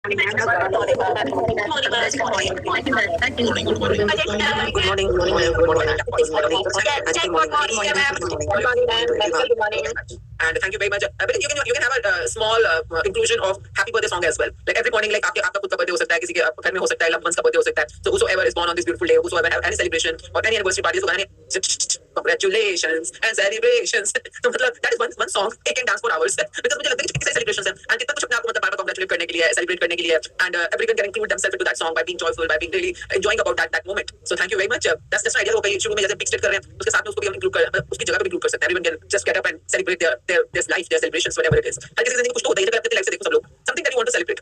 Good morning. Good morning, Buzz. Good morning. Good morning. Good morning. Good morning. Good morning. Good morning. Good morning. Yes, good morning. Good morning. Good morning, ma'am. Good morning. And thank you very much. But you can have a small inclusion of happy birthday song as well. Like every morning, like आपके खुद का birthday हो सकता है, किसी के घर में हो सकता है, loved ones का birthday हो सकता है. So whosoever is born on this beautiful day, whosoever have any celebration or any anniversary party, so गाने congratulations and celebrations. तो मतलब that is one song it can dance for hours because मुझे लगता है कि कितनी सारी celebrations हैं and कितना कुछ अपने आप को मतलब बार-बार congratulate करने के लिए, celebrate करने के लिए and everyone can include themselves into that song by being joyful, by being really enjoying about that moment. So thank you very much. That's just an idea. हो गई शुरू में जैसे big state कर रहे हैं उसके साथ में उसको भी हम include कर उसकी जगह पे भी include कर सकते हैं. Everyone can just get up and celebrate their life, their celebrations, whatever it is. हर किसी की जिंदगी कुछ तो होता है. जैसे अपनी लाइफ से देखो सब लोग something that you want to celebrate.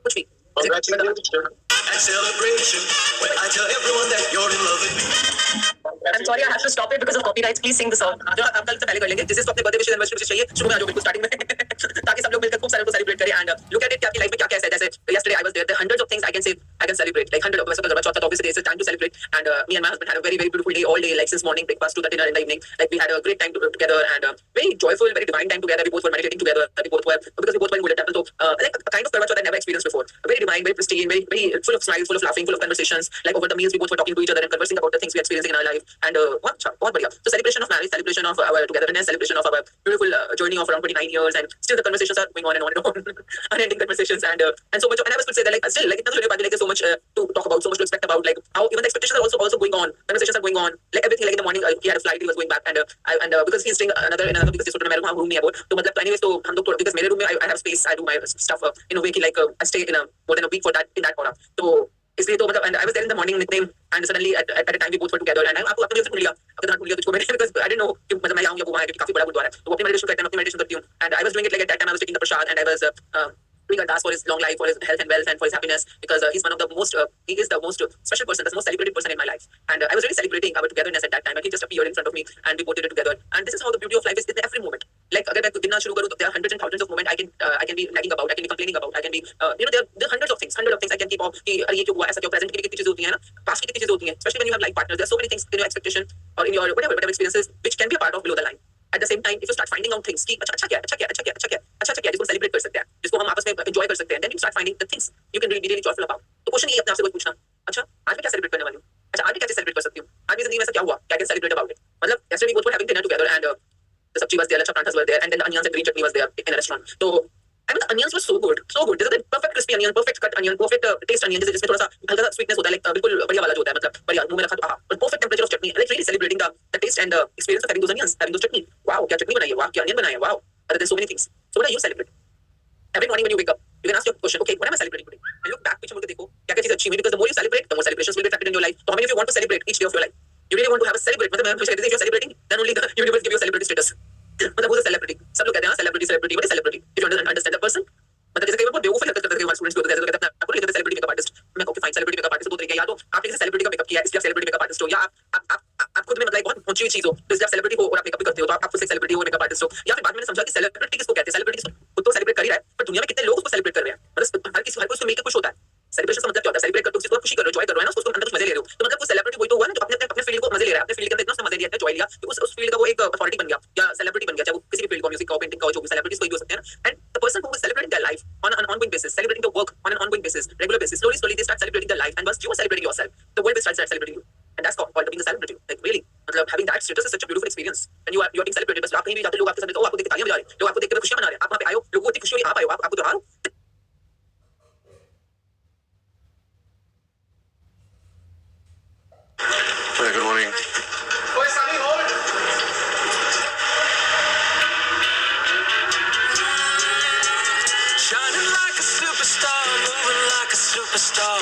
कुछ भी. Congratulations. And celebration when I tell everyone that you're in love with me. I'm sorry, I have to stop it because of copyrights. Please sing the song. जो आप कल से पहले कर लेंगे जिससे तो अपने बर्थडे विशेष एनिवर्सरी चाहिए शुरू में आ जाओ बिल्कुल स्टार्टिंग में ताकि सब लोग मिलकर खूब सारे को सेलिब्रेट करें एंड लुक एट इट कि आपकी लाइफ में क्या क्या है जैसे yesterday I was there hundreds of things I can say I can celebrate like 100 वैसे तो करवा चौथ obviously it's a time to celebrate and me and my husband had a very very beautiful day all day like since morning breakfast to the dinner in the evening like we had a great time together and very joyful very divine time together we both were meditating together we both were because we both were in Golden Temple so like a kind of karwa chauth I never experienced before very divine very pristine very full of smiles full of laughing full of conversations like over the meals we both were talking to each other and conversing about the things we are experiencing in our life and बहुत बढ़िया so celebration of marriage celebration of our togetherness celebration of our beautiful journey of around 29 years and still the conversations are going on and on unending conversations and so much and I was to say that like still like itna like there's so much to talk about so much to expect about like how even the expectations are also going on conversations are going on like everything like in the morning he had a flight he was going back and because he's staying another because he's मेरे room नहीं है वो तो मतलब anyways तो हम लोग because मेरे room में I have space I do my stuff in a way कि like I stay in a more than a week for that in that aura तो इसलिए तो मतलब and I was there in the morning nickname and suddenly at a time we both were together and आपको अपने music मिल गया अगर आपको मिल गया तो मैंने because I didn't know कि मतलब मैं आऊंगा वो वहां क्योंकि काफी बड़ा गुरुद्वारा है तो अपनी मेडिटेशन करते हैं अपनी मेडिटेशन करती हूँ and I was doing it like at that time I was taking the prasad and I was doing ardas for his long life, for his health and wealth, and for his happiness, because he's one of the most, he is the most special person, the most celebrated person in my life. And I was really celebrating our togetherness at that time, and he just appeared in front of me, and we both did it together. And this is how the beauty of life is in every moment. Like, अगर मैं गिनना शुरू करूँ तो there are hundreds and thousands of moments I can be nagging about, I can be complaining about, I can be, there are hundreds of things I can keep off कि अरे ये क्यों हुआ ऐसा क्यों present की कितनी चीजें होती हैं ना past की कितनी चीजें होती हैं especially when you have life partners there are so many things in your expectation or in your whatever experiences which can be a part of below the line. At the same time, if you start finding out things कि अच्छा क्या जिसको celebrate कर सकते हैं जिसको हम आपस में enjoy कर सकते हैं then you start finding the things you can be really joyful about. तो क्वेश्चन ये अपने आप से पूछना अच्छा आज मैं क्या सेलिब्रेट करने वाली हूँ अच्छा आज मैं क्या सेलिब्रेट कर सकती हूँ आज मेरी जिंदगी में ऐसा क्या हुआ क्या कैन सेलिब्रेट अबाउट इट मतलब yesterday we both were having dinner together and the sabji was there lachha pranthas were there and then the onions and green chutney was there in a restaurant so I mean the onions were so good this is the perfect crispy onion perfect cut onion perfect taste onion जिसमें थोड़ा सा हल्का सा sweetness होता है like बिल्कुल बढ़िया वाला जो होता है मतलब बढ़िया मुंह में रखा तो but perfect temperature of chutney like really celebrating the taste and the experience of having those onions having those chutney wow क्या chutney बनाई है wow क्या onion बनाया है wow there's so many things so what do you celebrate every morning when you wake up you can ask your question okay what am I celebrating today and look back पीछे मुड़ के देखो क्या क्या चीज अच्छी हुई because the more you celebrate the more celebrations will be attracted in your life so how many of you want to celebrate each day of your life you really want to have a celebrate मतलब मैं हमेशा कहती हूँ if you're celebrating then only the universe give you a celebrity status मतलब who's a celebrity सब लोग कहते हैं celebrity what is celebrity if you understand the person मतलब जैसे कई बार बहुत बेवकूफी हरकत करते हैं हमारे स्टूडेंट्स को जैसे कहते हैं आपको नहीं कहते सेलिब्रिटी मेकअप आर्टिस्ट मैं कहूँ फाइन सेलिब्रिटी मेकअप आर्टिस्ट दो तरीके या तो आपने किसी सेलिब्रिटी का मेकअप किया इसलिए आप सेलिब्रिटी मेकअप आर्टिस्ट हो या आप खुद में मतलब बहुत ऊंची हुई चीज हो तो इसलिए आप सेलिब्रिटी हो और आप मेकअप भी करते हो तो आप खुद से सेलिब्रिटी हो मेकअप आर्टिस्ट हो या फिर बाद में समझा कि सेलिब्रिटी किसको कहते हैं सेलिब्रिटी खुद तो सेलिब्रेट कर ही रहा है पर दुनिया में कितने लोग उसको सेलिब्रेट कर रहे हैं मतलब हर किसी उसको मिलकर खुश होता है सेलिब्रेशन का मतलब क्या होता है सेलिब्रेट करते हो किसी को खुशी कर रहे हो जॉय कर रहे हो ना उसको अंदर कुछ मजे ले रहे हो तो मतलब वो सेलिब्रिटी वही तो हुआ ना जो अपने फील्ड को मजे ले रहा है अपने फील्ड के अंदर इतना मजे लिया जॉय लिया कि उस फील्ड का वो एक अथॉरिटी बन गया या सेलिब्रिटी बन गया चाहे वो किसी भी फील्ड का म्यूजिक का पेंटिंग का जो भी सेलिब्रिटीज कोई भी हो सकते हैं and the person who is celebrating their life on an ongoing basis celebrating the work on an ongoing basis regular basis slowly they start celebrating their life and once you are celebrating yourself the world will start celebrating you and that's called being a celebrity like really मतलब having that status is such a beautiful experience and you are being celebrated बस आप कहीं भी जाते लोग आपके सामने तो आपको देख के तालियां बजा रहे हैं लोग आपको देख के खुशियां मना रहे हैं आप वहां पे आए हो लोगों को इतनी खुशी हो रही है आप आए हो आपको त्योहार हो Hey, good morning. Shining like a superstar, moving like a superstar,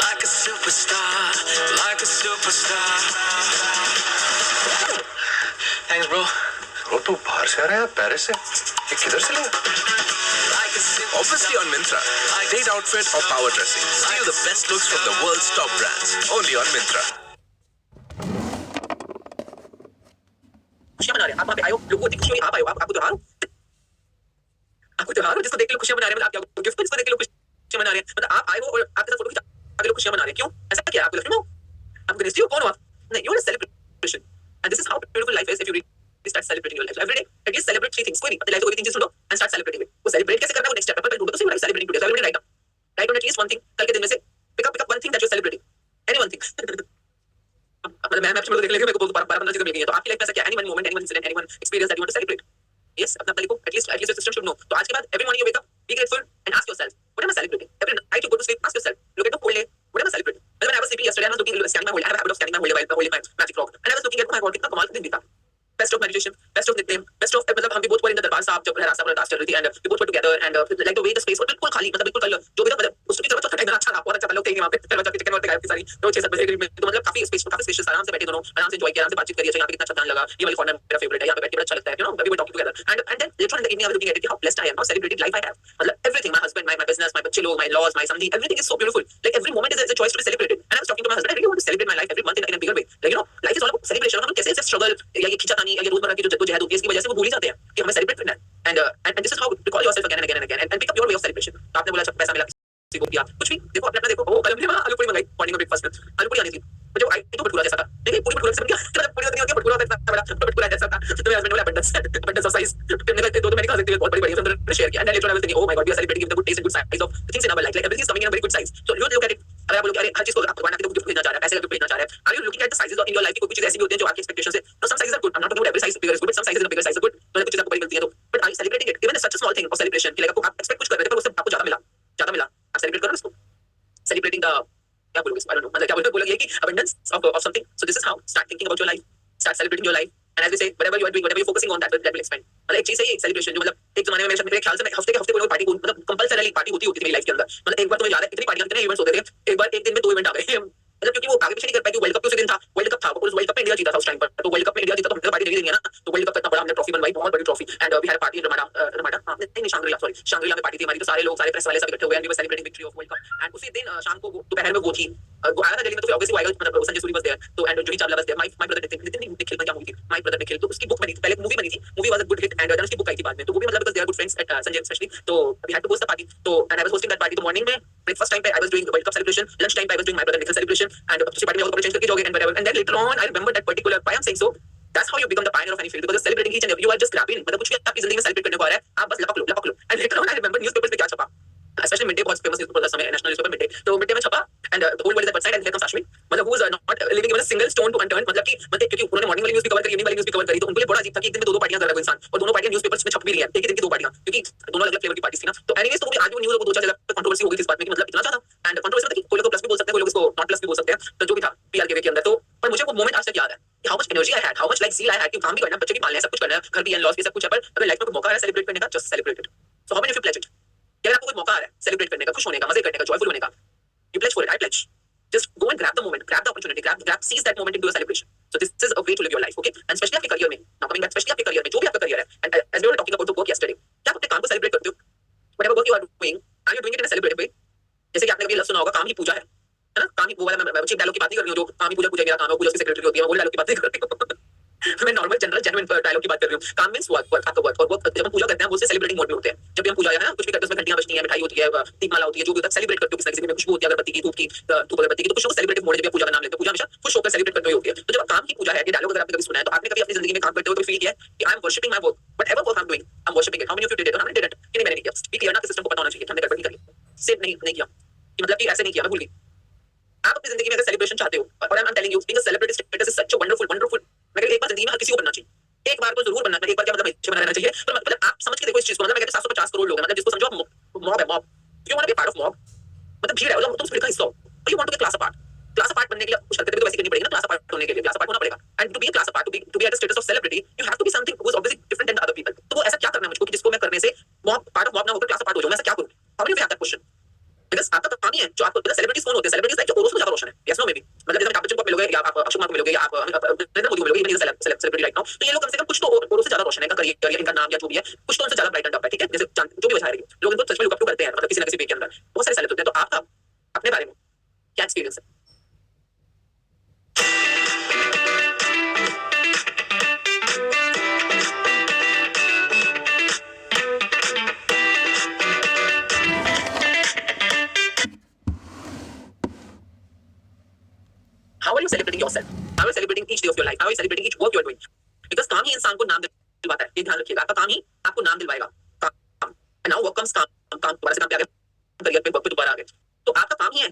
like a superstar, like a superstar. Thanks, bro. Bro, तू बाहर से आ रहा है पेरिस से ये किधर से लिया Obviously on Myntra. Date outfit or power dressing. Steal the best looks from the world's top brands. Only on Myntra. खुशियां मना रहे हैं आप वहां पे आए हो लोगों को इतनी खुशी हो रही है आप आए हो आपको त्योहार हो आपको त्योहार हो जिसको देख के लोग खुशियां मना रहे हैं मतलब आप क्या गिफ्ट जिसको देख के लोग खुशियां मना रहे हैं मतलब आप आए हो और आपके साथ फोटो खिंचा आगे लोग खुशियां मना रहे हैं क्यों ऐसा क्या आपको लक्ष्मी हो आप गणेश जी हो कौन हो आप नहीं you are celebration and this is how beautiful life is if you really start celebrating your life every day at least celebrate three things कोई नहीं अपनी लाइफ को कोई तीन चीज ढूंढो and start celebrating it वो सेलिब्रेट कैसे करना है वो नेक्स्ट स्टेप पर ढूंढो तो सही life celebrating today celebrate right now right on at least one thing. कल के दिन में से pick up one thing that you're celebrating. Any one thing. मतलब मैं आपसे देख लेंगे मेरे को 12-15 चीजें मिल गई है. तो आपकी लाइफ में ऐसा क्या, any one moment, any one incident, any one experience that you want to celebrate? Yes, अपना कल को at least your system should know. तो आज के बाद every morning you wake up, be grateful and ask yourself, what am I celebrating? Every night you go to sleep, ask yourself, look at the whole day, what am I celebrating? When I was sleeping yesterday, I was scanning my whole day. I have a habit of scanning my whole day while holding my magic rock. And I was looking at my God, कितना कमाल का दिन बीता. Best of meditation, best of nickname, best of मतलब हम भी both were in the दरबार साहब जब रास्ता पर अरदास चल रही थी and we both were together and like the way the space was बिल्कुल खाली, मतलब बिल्कुल कल जो भी था मतलब उसकी तरफ छोटा इतना अच्छा था, बहुत अच्छा था. लोग थे वहां पे फिर बच्चा की चिकन वगैरह गायब थी सारी. तो 6-7 बजे करीब में तो मतलब काफी स्पेशियस आराम से बैठे दोनों, आराम से एंजॉय किया, आराम से बातचीत करी. अच्छा यहाँ पे कितना अच्छा ध्यान लगा, ये वाली कॉर्नर मेरा फेवरेट है, यहाँ पे बैठ के बड़ा अच्छा लगता है, you know, we were talking together and then later on in the evening I was looking at it, how blessed I am, how celebrated life I have. मतलब everything, my husband, my business, my बच्चे लोग, my laws, my samdi, everything is so beautiful. Like every moment is a choice to be celebrated. And I was talking to my husband, I really want to celebrate my life every month in a bigger way. Like you know, life is all about celebration. हम कैसे ऐसे struggle या ये खींचातानी या ये रोजमर्रा की जो जहद होती है इसकी वजह से वो भूल ही जाते हैं कि हमें सेलिब्रेट करना है. And this is how to call yourself again and again and again and pick up your way of celebration. तो आपने बोला अच्छा पैसा मिला किसी को दिया कुछ भी, देखो अपना देखो. ओ कल हमने वहां आलू पूरी मंगाई मॉर्निंग में ब्रेकफास्ट में, आलू पूरी आनी थी तो जो आई तो भटूरा जैसा था, लेकिन पूरी भटूरा से बन गया. मतलब पूरी नहीं हो गया, भटूरा इतना बड़ा भटूरा जैसा था. तो मेरे हस्बैंड बोला abundance of size. फिर निकलते तो मैंने कहा सकते बहुत बड़ी बड़ी हमने शेयर किया and later on I was thinking oh my god we are celebrating the good taste and good size of things in our life. Like everything is coming in a very good size. So you look at it, अगर आप बोलोगे अरे हर चीज को आप भगवान आपको gift भेजना चाह रहा है, पैसे का गिफ्ट भेजना चाह रहा है, are you looking at the sizes in your life की कोई चीज ऐसी भी होती है जो आपकी एक्सपेक्टेशन से तो some sizes are good, I am not talking about every size bigger is good but some sizes in the bigger size are good. तो कुछ चीज आपको बड़ी मिलती है तो but are you celebrating it even such a small thing of celebration कि like आप एक्सपेक्ट कुछ कर रहे थे पर उससे आपको ज्यादा मिला आप सेलिब्रेट करो इसको. सेलिब्रेटिंग द क्या बोलोगे इसको, आई डोंट नो, मतलब क्या बोलोगे कि abundance of something. So this is how start thinking about your life, start celebrating your life and as we say whatever you are doing, whatever you are focusing on that will expand. मतलब एक चीज है ये celebration जो मतलब एक जमाने में मेरे ख्याल से हफ्ते के हफ्ते कोई ना कोई पार्टी मतलब कंपल्सरी पार्टी होती थी मेरी लाइफ के अंदर. मतलब एक बार तुम्हें याद है इतनी पार्टियां इतने इवेंट्स होते थे, एक बार एक दिन में 2 इवेंट आ गए मतलब क्योंकि वो आगे पीछे नहीं कर पाई कि वर्ल्ड कप उसी दिन था, वर्ल्ड कप था और उस वर्ल्ड कप में इंडिया जीता था उस टाइम पर. तो वर्ल्ड कप में इंडिया जीता तो हमने पार्टी नहीं देंगे ना, तो वर्ल्ड कप का इतना बड़ा हमने ट्रॉफी बनवाई, बहुत बड़ी trophy and we had party in Ramada नहीं शांग्रीला में पार्टी थी हमारी. तो सारे लोग सारे प्रेस वाले सब इकट्ठे हुए and we were celebrating victory of world cup. And उसी दिन शाम को दोपहर में वो थी आया था दिल्ली में तो ऑब्वियसली आएगा मतलब संजय सूरी बस देयर तो एंड जूही चावला बस देयर. माय ब्रदर निखिल क्या मूवी थी माय ब्रदर निखिल, तो उसकी बुक बनी थी, पहले मूवी बनी थी, movie was a good hit and then उसकी बुक आई थी बाद में. तो वो भी मतलब because they are good friends at Sanjay specially. तो we had to host the party तो and I was hosting that party. तो मॉर्निंग में ब्रेकफास्ट टाइम पे I was doing world cup celebration, lunch time पे I was doing my brother Nikhil celebration and दूसरी party में वो change करके जाओगे and whatever. And then later on I remember that particular why I am saying so that's how you become the pioneer of any field because you're celebrating each and every, you are just grabbing मतलब कुछ भी आपकी जिंदगी में celebrate करने को आ रहा है आप बस लपक लो. And later on I remember newspapers पे क्या छपा, स्पेशली मिड डे बहुत फेमस न्यूज़पेपर था समय नेशनल न्यूज़पेपर मिड डे. तो मिड डे में छपा and the whole world is at one side and here comes Ashwin मतलब who is not living even a single stone to unturn. मतलब कि मतलब क्योंकि उन्होंने मॉर्निंग वाली न्यूज़ भी कवर करी, इवनिंग वाली न्यूज़ भी कवर करी, तो उनको ये बड़ा अजीब था कि एक दिन में दो पार्टियां कर रहा है इंसान और दोनों पार्टियां न्यूज़पेपर्स में छप भी रही है एक ही दिन की 2 पार्टियां क्योंकि दोनों अलग फ्लेवर की पार्टी थी ना. तो एनीवेज तो वो आज भी न्यूज़ वो 2-4 जगह पे कंट्रोवर्सी हो गई थी इस बात में कि मतलब इतना ज्यादा एंड कंट्रोवर्सी मतलब कि कोई लोग प्लस भी बोल सकते हैं कोई लोग इसको नॉट प्लस भी बोल सकते हैं. तो जो भी था पीआरके के अंदर तो पर मुझे वो मोमेंट आज तक याद है कि how much energy I had, how much like zeal I had कि काम भी करना है, बच्चे भी पालने हैं, सब कुछ करना है, घर भी है, लॉस भी सब कुछ है, पर अगर लाइफ में कोई मौका है सेलिब्रेट करने का just celebrate it. So how many of you plays it, अगर आपको कोई मौका आ रहा है सेलिब्रेट करने का, खुश होने का, मजे करने का, जॉयफुल होने का, you pledge for it, I pledge. Just go and grab the moment, grab the opportunity, seize that moment into a celebration. So this is a way to live your life, okay? And especially आपके career में, now coming back, especially आपके career में, जो भी आपका career है, and as we were talking about the work yesterday, क्या आप अपने काम को celebrate करते हो? Whatever work you are doing, are you doing it in a celebrative way? जैसे कि आपने कभी लफ्ज़ सुना होगा काम ही पूजा है ना? काम ही वो वाला मैं चीप डायलॉग की बात नहीं कर रही हूँ जो काम ही पूजा मेरा काम है, पूजा उसकी सेक्रेटरी होती है, वो डायलॉग की बात नहीं कर रही हूँ. मैं नॉर्मल जनरल जेन्युइन डायलॉग की बात कर रही हूँ. काम मींस वर्क आपका वर्क और वर्क जब हम पूजा करते हैं वो से सेलिब्रेटिंग मोड में होते हैं. जब भी हम पूजा है ना कुछ भी करते हैं उसमें घंटियां बजती हैं, मिठाई होती है, दीपमाला होती है, जो भी होता है सेलिब्रेट करते हो किसी में खुशबू होती है अगरबत्ती की, धूप अगरबत्ती की, तो कुछ लोग सेलिब्रेटिव मोड में जब पूजा का नाम लेते हैं, पूजा हमेशा खुश होकर सेलिब्रेट करते हुए होती है. तो जब काम की पूजा है ये डायलॉग अगर आपने कभी सुना है तो आपने कभी अपनी जिंदगी में काम करते हुए फील किया है कि I am worshipping my work, whatever work I am doing I am worshipping it. How many of you did it और हाउ मेनी डिडंट, कि मैंने नहीं किया. स्पीक क्लियर ना, सिस्टम को पता होना चाहिए हमने गड़बड़ नहीं करी, सेव नहीं किया कि मतलब कि ऐसे नहीं किया, मैं भूल गई. आप अपनी जिंदगी में अगर सेलिब्रेशन चाहते हो और I am telling you being a celebrity status is such a wonderful मगर एक बार जिंदगी में हर किसी को बनना चाहिए, एक बार तो जरूर बनना चाहिए. एक बार क्या मतलब अच्छे बना रहना चाहिए, पर मतलब आप समझ के देखो इस चीज को. मतलब मैं कहता हूं 750 करोड़ लोग हैं, मतलब जिसको समझो आप मॉब है, mob you want to be part of mob, मतलब भीड़ है, मतलब तुम स्प्लिट का हिस्सा हो, you want to be class apart बनने के लिए कुछ हरकतें तो वैसे करनी पड़ेगी ना, क्लास अपार्ट होने के लिए क्लास अपार्ट होना पड़ेगा. And to be class apart, to be at the status of celebrity you have to be something who is obviously different than other people. तो वो ऐसा क्या करना है मुझको कि जिसको मैं करने से मॉब पार्ट ऑफ मॉब ना होकर क्लास अपार्ट हो जाऊं, मैं ऐसा क्या करूं? How many of you have that question? Because आपका काम ही है जो आपको पता सेलिब्रिटीज कौन होते हैं, सेलिब्रिटीज लाइक जो औरों से ज्यादा रोशन है. यस नो मे बी मतलब जैसे आप बच्चन को मिलोगे या आप अक्षय कुमार को मिलोगे या आप नरेंद्र मोदी को मिलोगे, ये सेलिब्रिटी राइट नाउ, तो ये लोग कम से कम कुछ तो औरों से ज्यादा रोशन है, इनका करियर या इनका नाम या जो भी है कुछ तो उनसे ज्यादा ब्राइटन अप है, ठीक है? जैसे जो भी वजह है लोग इनको सच में लुक अप करते हैं, मतलब किसी ना किसी वे के अंदर बहुत सारे सेलिब्रिटी होते हैं. तो आपका अपने बारे में क्या एक्सपीरियंस है? How are you celebrating yourself? How are you celebrating each day of your life? How are you celebrating each work you are doing? Because काम ही इंसान को नाम दिलवाता है, ये ध्यान रखिएगा. आपका काम ही आपको नाम दिलवाएगा. काम. And now work comes काम. दोबारा से काम पे आ गया. करियर पे वर्क पे दोबारा आ गए, तो आपका काम ही है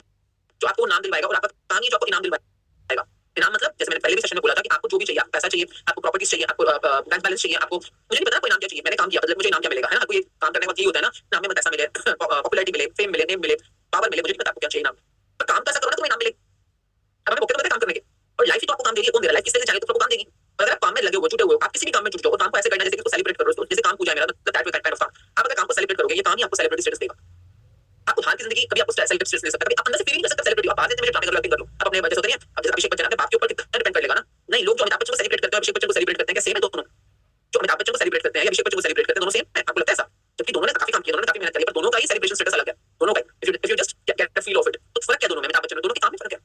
जो आपको नाम दिलवाएगा, और आपका काम ही जो आपको इनाम दिलवाएगा। इनाम मतलब जैसे मैंने पहले भी सेशन में बोला था कि आपको जो भी चाहिए, आपको पैसा चाहिए, आपको प्रॉपर्टीज चाहिए, आपको बैंक बैलेंस चाहिए, आपको मुझे नहीं पता कोई इनाम क्या चाहिए, मैंने काम किया मतलब मुझे इनाम क्या मिलेगा, है ना। कोई काम करने का वक्त यही होता है ना, नाम में पैसा मिले, पॉपुलैरिटी मिले, फेम मिले, नेम मिले, पावर मिले, मुझे नहीं पता आपको क्या चाहिए इनाम, पर काम कैसा करो ना तुम्हें इनाम मिले। अब हमें मौके तो काम करने के, और लाइफ ही तो आपको काम दे रही है, कौन दे रहा है, लाइफ किसके लिए चाहिए तो आपको काम देगी। अगर आप काम में लगे हो, जुटे हुए हो, आप किसी भी काम में जुट जाओ और काम को ऐसे करना जैसे कि सेलिब्रेट करो, जैसे काम पूजा है मेरा, दैट काइंड ऑफ काम। आप अगर काम को सेलिब्रेट करोगे, ये काम ही आपको सेलिब्रिटी स्टेटस देगा। आप उधार की जिंदगी कभी आपको सेलिब्रिटी स्टेटस दे सकता है, कभी आप अंदर से फील नहीं कर सकते सेलिब्रिटी। आप बाहर से मुझे ड्रामे कर लो, एक्टिंग कर लो, आप अपने जैसे होते हैं, अब जैसे अभिषेक बच्चन अपने बाप के ऊपर कितना डिपेंड कर लेगा ना। नहीं, लोग जो अमिताभ बच्चन को सेलिब्रेट करते हैं, अभिषेक बच्चन को सेलिब्रेट करते हैं, क्या सेम है दोनों? जो अमिताभ बच्चन को सेलिब्रेट करते हैं या अभिषेक बच्चन को सेलिब्रेट करते हैं, दोनों सेम है? आपको लगता है ऐसा? जबकि दोनों ने काफी काम किया, दोनों ने काफी मेहनत करी, पर दोनों का ही सेलिब्रेशन स्टेटस अलग है, दोनों का। If you just get the feel of it, तो फर्क क्या दोनों में? अमिताभ बच्चन में दोनों के काम में फर्क है,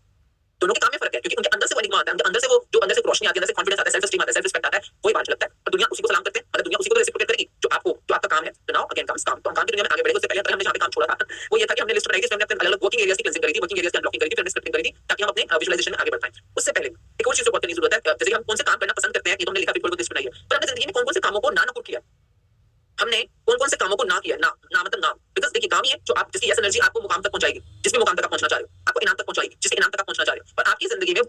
दोनों के काम में फर्क है, क्योंकि उनके अंदर से वो एनिग्मा आता है, अंदर से वो जो अंदर से रोशनी आती है, अंदर से कॉन्फिडेंस आता है, सेल्फ एस्टीम आता है, सेल्फ रिस्पेक्ट आता है, वही बात लगता है। और दुनिया उसी को सलाम करते हैं, मतलब दुनिया उसी को रेसिप्रोकेट करेगी जो आपको, जो आपका काम है। तो नाउ अगेन कम्स काम। तो हम काम की दुनिया में आगे बढ़े। उससे पहले हमने जहां पे काम छोड़ा था वो ये था कि हमने लिस्ट बनाई थी, इसमें हमने अलग-अलग वर्किंग एरियाज की क्लींजिंग करी थी, वर्किंग एरियाज की अनलॉकिंग करी थी, फिर स्क्रिप्टिंग करी थी, ताकि हम अपने विजुअलाइजेशन में आगे बढ़ पाएं। उससे पहले एक और चीज बहुत करने की जरूरत है, जैसे हम कौन से काम करना पसंद करते हैं, ये तो हमने लिखा, बिल्कुल लिस्ट बनाई है, पर हमने जिंदगी में कौन-कौन से कामों को ना किया, हमने कौन-कौन से कामों को ना किया। ना मतलब ना, बिकॉज़ देखिए काम ही है जो आप, जिसकी यस एनर्जी आपको मुकाम तक पहुंचाएगी, जिस भी मुकाम तक आप पहुंचना चाह रहे हो, आपको इनाम तक पहुंचाएगी, जिसके इनाम तक आप पहुंचना चाह रहे हो। पर आपकी जिंदगी में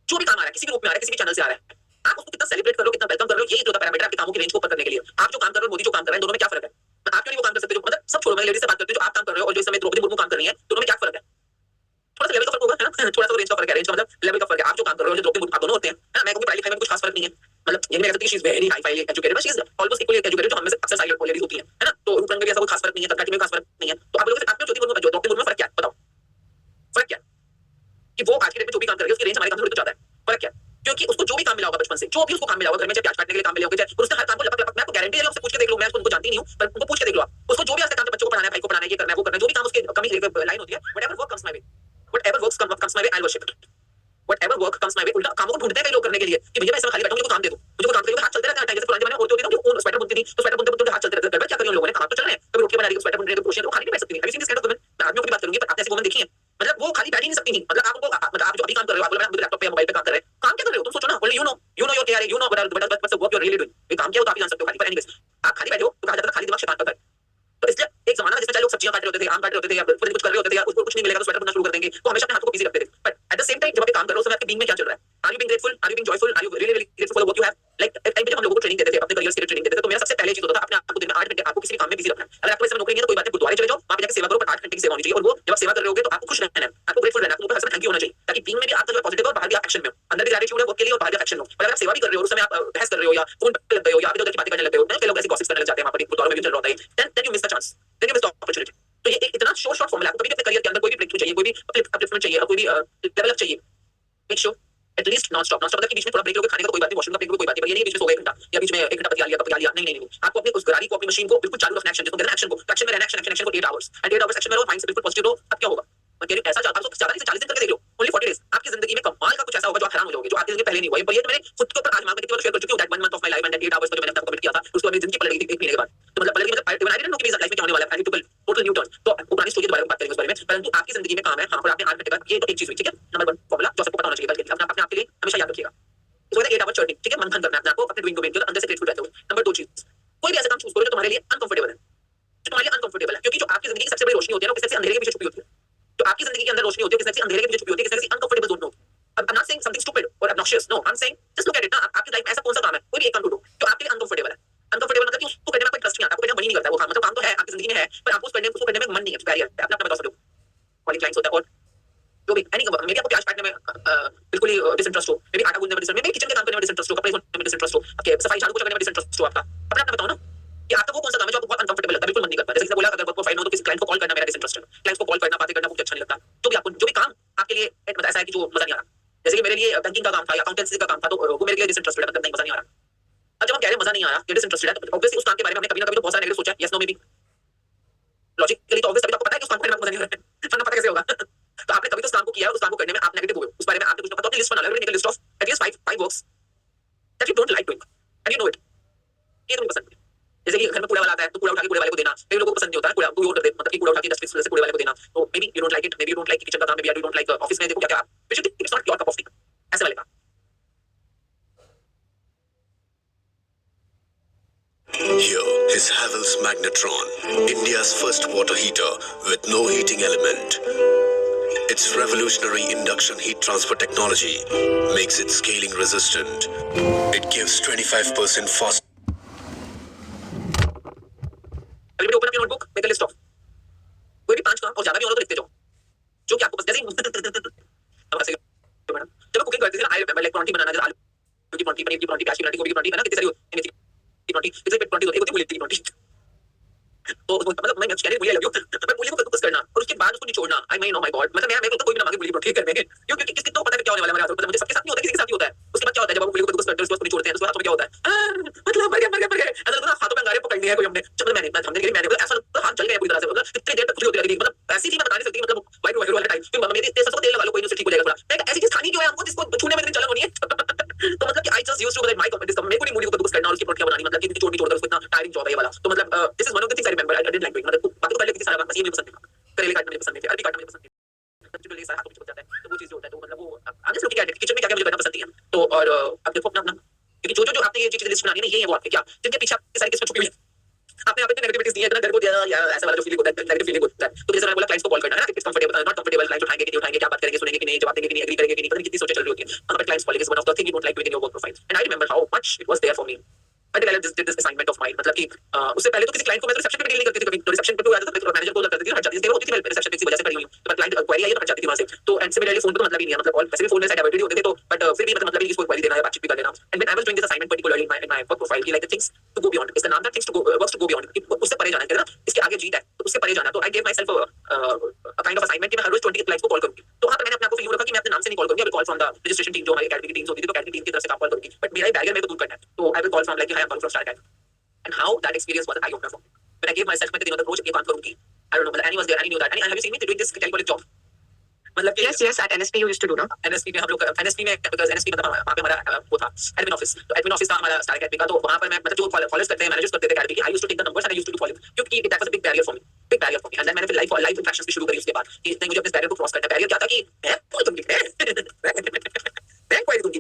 जो भी काम आ रहा है, किसी भी रूप में आ रहा है, किसी भी चैनल से आ रहा है, आप उसको कितना सेलिब्रेट कर रहे हो, कितना वेलकम कर रहे हो, यही जो पैरामीटर आपके कामों की रेंज को ऊपर करने के लिए। आप जो काम कर रहे हो, मोदी जो काम कर रहे हैं, दोनों में क्या फर्क है? आप क्यों नहीं वो काम कर सकते जो, मतलब सब छोड़ो, मैं लेडीज से बात करती हूं, जो आप काम कर रहे हो और जो इस समय द्रौपदी मुर्मू काम कर रही है, दोनों में क्या फर्क है? थोड़ा सा लेवल का फर्क होगा, है ना। थोड़ा सा रेंज का फर्क है, रेंज का मतलब लेवल का फर्क है। आप जो काम कर रहे हो, जो द्रौपदी मुर्मू, आप दोनों होते हैं, है ना। मैं कहूंगी पढ़ाई लिखाई में कुछ खास फर्क नहीं है, मतलब ये नहीं कह सकती she is very hi fi educated, but she is almost equally educated जो हम में से अक्सर साइलेंट लेडीज होती हैं, है ना। तो रूप रंग में भी ऐसा कोई खास फर्क नहीं है, तकनीक में खास फर्क नहीं है। तो आप लोग आप ज्योति मुर्मू, जो द्रौपदी मुर्मू, फर्क क्या है बताओ? फर्क क्या है कि वो आज के डेट में जो भी काम कर रही है उसकी रेंज हमारे काम से थोड़ी तो ज्यादा है। फर्क क्या है? क्योंकि उसको जो भी काम मिला होगा बचपन से, जो भी उसको काम मिला होगा, घर में चाहे प्याज काटने के लिए काम मिले होंगे, चाहे उसने हर काम को लपक लपक, मैं आपको गारंटी दे रहा हूं, उससे पूछ के देख लो, मैं उसको जानती नहीं हूं, पर उनको पूछ के देख लो आप, उसको जो भी आज तक काम बच्चों को पढ़ाना है, भाई को पढ़ाना है, ये करना है, वो करना है, जो भी काम उसके कमी लाइन होती है, whatever work comes my way, whatever work comes my way, I will worship it, whatever work comes my way. उल्टा कामों को ढूंढते हैं कई लोग करने के लिए कि भैया मैं इसमें खाली बैठा हूं, मुझे कोई काम दे दो, मुझे कोई काम दे दो, हाथ चलते रहते हैं। जैसे पुराने जमाने में औरतें होती थी, वो स्वेटर बुनती थी, तो स्वेटर बुनते बुनते हाथ चलते रहते थे। क्या करें उन लोगों ने, काम तो चल रहे हैं, कभी रोटियां बना रही है, स्वेटर बुन रही है, क्रोशिया, तो खाली नहीं बैठ सकती। अभी दिस काइंड ऑफ वुमेन, मैं आदमियों की बात करूंगी, पर आपने ऐसी वुमेन देखी है? मतलब वो खाली बैठ ही नहीं सकती, मतलब आप उनको, मतलब आप जो अभी काम कर रहे हो, आप बोल रहे हैं लैपटॉप पे या मोबाइल पे काम कर रहे हैं, काम क्या कर रहे हो तुम? सोचो ना, only you know your KRA, you know what work you are really doing. ये काम क्या हो तो आप ही जान सकते हो। खाली पर एनीवेज, आप खाली बैठे हो तो कहा जाता है खाली दिमाग शैतान का घर। तो इसलिए एक जमाना जिसमें चाहे लोग सब्जियां काट रहे होते थे, आम काट रहे होते थे, या कुछ कर रहे होते थे, या उसको कुछ नहीं मिलेगा तो स्वेटर बुनना शुरू कर देंगे, तो हमेशा अपने हाथों को बिजी रखते थे। But at the same time जब आप काम कर रहे हो, उस समय आपके बीइंग में क्या चल रहा है? Are you being grateful, are you being joyful, are you really really grateful for the work you have? Like एक टाइम पे जब हम लोगों को ट्रेनिंग देते थे, अपने करियर के लिए ट्रेनिंग देते थे, तो मेरा सबसे पहले चीज होता था अपने आप को दिन में 8 घंटे आपको किसी भी काम में बिजी रखना है। अगर आपको इस समय नौकरी नहीं है तो कोई बात नहीं, गुरुद्वारे चले जाओ, वहां पे जाकर सेवा करो, पर 8 घंटे की सेवा होनी चाहिए। और वो जब आप सेवा कर रहे होगे तो आपको खुश रहना है, आपको ग्रेटफुल रहना है, आपको हर समय थैंक यू होना चाहिए, ताकि बीइंग में भी आपका जो पॉजिटिव और बाहर भी आप एक्शन में हो, अंदर भी ग्रेटिट्यूड है वर्क के लिए और बाहर भी एक्शन हो। पर अगर आप सेवा भी कर रहे हो और उस समय आप बहस कर रहे हो या फोन पे लग गए हो या इधर-उधर की बातें करने लग गए हो, कई लोग ऐसे गॉसिप्स करने लग जाते हैं, वहां पर गुरुद्वारों में भी चल रहा होता है, then you miss the chance, then you miss the opportunity. तो ये एक इतना शॉर्ट फॉर्मूला है। कभी भी अपने करियर के अंदर कोई भी ब्रेकथ्रू चाहिए, कोई भी अपलिफ्टमेंट चाहिए, कोई भी लेवल अप चाहिए, make sure at least non stop मतलब कि बीच में थोड़ा ब्रेक लोगे, खाने का तो कोई बात नहीं, वॉशरूम का ब्रेक कोई बात नहीं, पर ये नहीं बीच में सो गए घंटा या बीच में 1 घंटा पतिया लिया, कब लिया, नहीं। आपको अपने उस गाड़ी को, अपनी मशीन को बिल्कुल चालू रखना, एक्शन जिसको कहते हैं एक्शन को, एक्शन में रहना, एक्शन को 8 आवर्स एंड 8 आवर्स एक्शन में रहो, माइंड से बिल्कुल पॉजिटिव रहो। अब क्या होगा? मैं कह रही हूं ऐसा आप तो ज्यादा नहीं 40 दिन करके देख लो, ओनली 40 डेज, आपकी जिंदगी में कमाल का कुछ ऐसा होगा जो आप हैरान हो जाओगे, जो आपकी जिंदगी में पहले नहीं हुआ। ये तो मैंने खुद के ऊपर आज मान के शेयर कर चुकी हूं, that 1 month of my life and that 8 hours जो मैंने आपको कमिट किया था, उसको मेरी जिंदगी पलट गई थी 1 महीने के बाद। तो मतलब पलट गई, मतलब आई डिडंट नो कि मेरी लाइफ में क्या होने वाला है, I need to build total new turn. तो वो पुरानी स्टोरी के बारे में बात करेंगे उस बारे में, परंतु आपकी जिंदगी में काम है, हां, और आपने 8 घंटे बाद, ये तो एक चीज हुई, ठीक है। नंबर 1 फॉर्मूला जो सबको पता होना चाहिए, बल्कि अपने आप के लिए हमेशा याद रखिएगा, इसको कहते हैं 8 आवर जर्नी, ठीक है। मंथन करना है अपने आपको, अपने डूइंग को मेंटेन अंदर से ग्रेटफुल रहते हुए। नंबर 2 चीज, कोई भी ऐसा काम चूज करो जो तुम्हारे लिए अनकंफर्टेबल है, जो तुम्हारे लिए अनकंफर्टेबल है, क्योंकि जो आपकी जिंदगी की सबसे बड़ी रोशनी होती है ना, वो किसी अंधेरे के पीछे छुपी होती है। जो आपकी जिंदगी के अंदर रोशनी होती है, किसी अंधेरे के पीछे छुपी होती है, किसी अनकंफर्टेबल जोन में होती है। I'm not saying something stupid or obnoxious, no, I'm saying just look at it ना, आपकी लाइफ में ऐसा कौन सा काम है, कोई भी एक काम ढूंढो जो आपके लिए अनकंफर्टेबल है। अनकंफर्टेबल मतलब कि उसको करने में कोई इंटरेस्ट नहीं आता, आपको करने में मन ही नहीं करता है वो काम, मतलब काम तो है आपकी जिंदगी में है, पर आपको उसको करने में मन नहीं है, बैरियर है, अपना बता सकते हो। कॉलिंग क्लाइंट्स होता है और जो भी एनी मे बी आपको प्याज काटने में बिल्कुल ही डिसइंटरेस्ट हो, मे बी आटा गूंथने में डिसइंटरेस्ट, मे बी किचन के काम करने में डिसइंटरेस्ट हो, कपड़े धोने में डिसइंटरेस्ट हो, आपके सफाई झाड़ू पोछा करने में डिसइंटरेस्ट हो, आपका अपना अपना बताओ ना कि आपका वो कौन सा काम है जो आपको बहुत अनकंफर्टेबल लगता है, बिल्कुल मन नहीं करता। जैसे बोला अगर वर्क को फाइन हो तो किसी क्लाइंट को कॉल करना मेरा डिसइंटरेस्ट है, क्लाइंट्स को कॉल करना, बातें करना मुझे अच्छा नहीं लगता। जो भी काम आपके लिए मतलब ऐसा है कि जो मजा नहीं आ रहा, जैसे कि मेरे लिए बैंकिंग का काम था या अकाउंटेंसी का काम था, तो वो मेरे लिए डिसइंटरेस्टेड है, मतलब नहीं, मजा नहीं आ रहा। अब जब हम कह रहे हैं मजा नहीं आ रहा, ये डिसइंटरेस्टेड है, तो ऑब्वियसली उस काम के बारे में हमने कभी ना कभी तो बहुत सारा नेगेटिव सोचा है, yes no maybe logically, तो ऑब्वियसली तभी तो आपको पता है कि उस काम को करने में मजा नहीं आ रहा है, वरना पता कैसे होगा? तो आपने कभी तो उस काम को किया है, उस काम को करने में आप नेगेटिव हुए, उस बारे में आपने कुछ पता, तो अपनी लिस्ट बना लो, make a list of at least 5 works that you don't like doing and you know it, ये तुम्हें पसंद नहीं। जैसे कि घर में कूड़ा वाला आता है तो कूड़ा उठा के कूड़े वाले को देना, कई लोगों को पसंद नहीं होता है, कूड़ा कोई और कर दे, मतलब कि कूड़ा उठा के डस्टबिन से कूड़े वाले को देना, तो may be you don't like it, may be you don't like kitchen का काम, may be you don't like office में देखो क्या-क्या, it's not your cup of T, ऐसे वाले काम। Here is Havells Magnetron, India's first water heater with no heating element. Its revolutionary induction heat transfer technology makes it scaling resistant. It gives 25% fast. Everybody open up your notebook, make a list of कोई भी 5 काम और ज्यादा भी हो तो लिखते जाओ जो कि आपको बस जैसे अब ऐसे मैडम जब मैं कुकिंग करती थी ना आई रिमेंबर लाइक परांठी बनाना जैसे आलू की परांठी पनीर की परांठी प्याज की परांठी गोभी की परांठी है ना कितनी सारी होती की परांठी कितनी परांठी होती है एक होती है मूली की परांठी तो मतलब मैं कह रही मूली लगी मैं मूली को कद्दूकस करना और उसके बाद उसको निचोड़ना आई नो माय गॉड मतलब मेरे को तो कोई भी ना मांगे मूली परांठी करने के क्योंकि किसी को पता नहीं क्या होने वाला है हमारे मुझे सबके साथ नहीं होता किसी के साथ नहीं होता है उसके बाद क्या होता है जब आप मूली को कद्दूकस करते हो उसको निचोड़ते हैं तो उसके बाद क्या होता है मतलब मर गए ऐसा लगता है हाथों में अंगारे पकड़ लिए कोई हमने जब मैंने ऐसा हाथ जल गए पूरी तरह से मतलब कितनी देर तक खुली होती रहेगी मतलब ऐसी थी मैं बता नहीं सकती मतलब वाइट वाला टाइम फिर मम्मी मेरी सरसों तेल लगा लो कोई नहीं ठीक हो जाएगा थोड़ा ऐसी चीज खानी क्यों है हमको जिसको छूने में इतनी चलन होनी है तो मतलब कि I just used to like my company मेरे को नहीं मूली को कद्दूकस करना और उसकी परोठियां बनानी मतलब कि निचोड़ निचोड़ कर उसको इतना टायरिंग जॉब है ये वाला तो मतलब this is one of the things I remember I didn't like doing मतलब बाकी तो कर लेती थी सारा काम बस ये मुझे पसंद नहीं करेले काटना मुझे पसंद नहीं अरबी काटना मुझे पसंद नहीं जो ले सारा हाथों में चिपक जाता है तो वो चीज जो होता है तो मतलब वो I just looking at it kitchen में क्या क्या मुझे करना पसंद नहीं है तो और अब देखो अपना क्योंकि जो आपने ये चीजें लिस्ट बनानी है ना ये है वो आपके क्या जिनके पीछे आपकी सारी किस्में छुपी हुई है आपने यहाँ पे नेगेटिविटीज दी है इतना डर को दिया या ऐसा वाला जो फीलिंग होता है नेगेटिव फीलिंग होता है तो जैसे मैंने बोला क्लाइंट्स को कॉल करना है ना it's comfortable not comfortable client उठाएंगे कि नहीं उठाएंगे क्या बात करेंगे सुनेंगे कि नहीं जवाब देंगे कि नहीं एग्री करेंगे कि नहीं पता नहीं कितनी सोचें चल रही होती है हमारे clients calling is one of the thing you don't like doing in your work profile and I remember how much it was there for me until I just did this assignment of mine मतलब कि उससे पहले तो किसी client को मैं reception पे deal नहीं करती थी कभी तो रिसेप्शन पे तो आता था मैनेजर को लगता थी हट जाती थी होती थी रिसेप्शन पे किसी वजह से करी हुई तो क्लाइंट क्वेरी आई तो हट जाती थी वहां से तो एंड सिमिलरली फोन पे तो मतलब ही नहीं है मतलब और वैसे भी फोन में से डाइवर्टेड होते थे तो बट फिर भी मतलब इसको क्वेरी देना है बातचीत भी कर लेना and when I was doing this assignment particularly in my work profile की like the things to go beyond इसका नाम था things to go works to go beyond उससे परे जाना है ना इसके आगे जीत है तो उससे परे जाना तो I give my self a kind of assignment कि मैं हर रोज 20 क्लाइंट्स को कॉल करूंगी तो वहां पे मैंने अपने आप को फील रखा कि मैं अपने नाम से नहीं कॉल करूंगी I will call from the registration team जो हमारी एकेडमी की टीम्स होती थी तो एकेडमी टीम की तरफ से कॉल करूंगी बट मेरा बैरियर मेरे को दूर करना है तो I will call from like I am calling from star academy and how that experience was an eye opener for me when I gave myself मैं दिनों तक रोज ये काम करूंगी I don't know मतलब Annie was there Annie knew that Annie have you seen me doing this telecalling job मतलब Yes, at NSP you used to do, no? NSP में हम लोग NSP में because NSP मतलब वहाँ पे हमारा वो था एडमिन ऑफिस तो एडमिन ऑफिस था हमारा स्टार अकेडमी का तो वहाँ पर मैं मतलब जो फॉलोअर्स करते हैं मैनेजर्स करते थे अकेडमी की I used to take the numbers and I used to follow क्योंकि it was a big barrier for me and then मैंने फिर लाइव इंटरेक्शंस भी शुरू करी उसके बाद कि नहीं मुझे अपने बैरियर को क्रॉस करना है बैरियर क्या था कि मैं कॉल दूंगी मैं क्वेरी दूंगी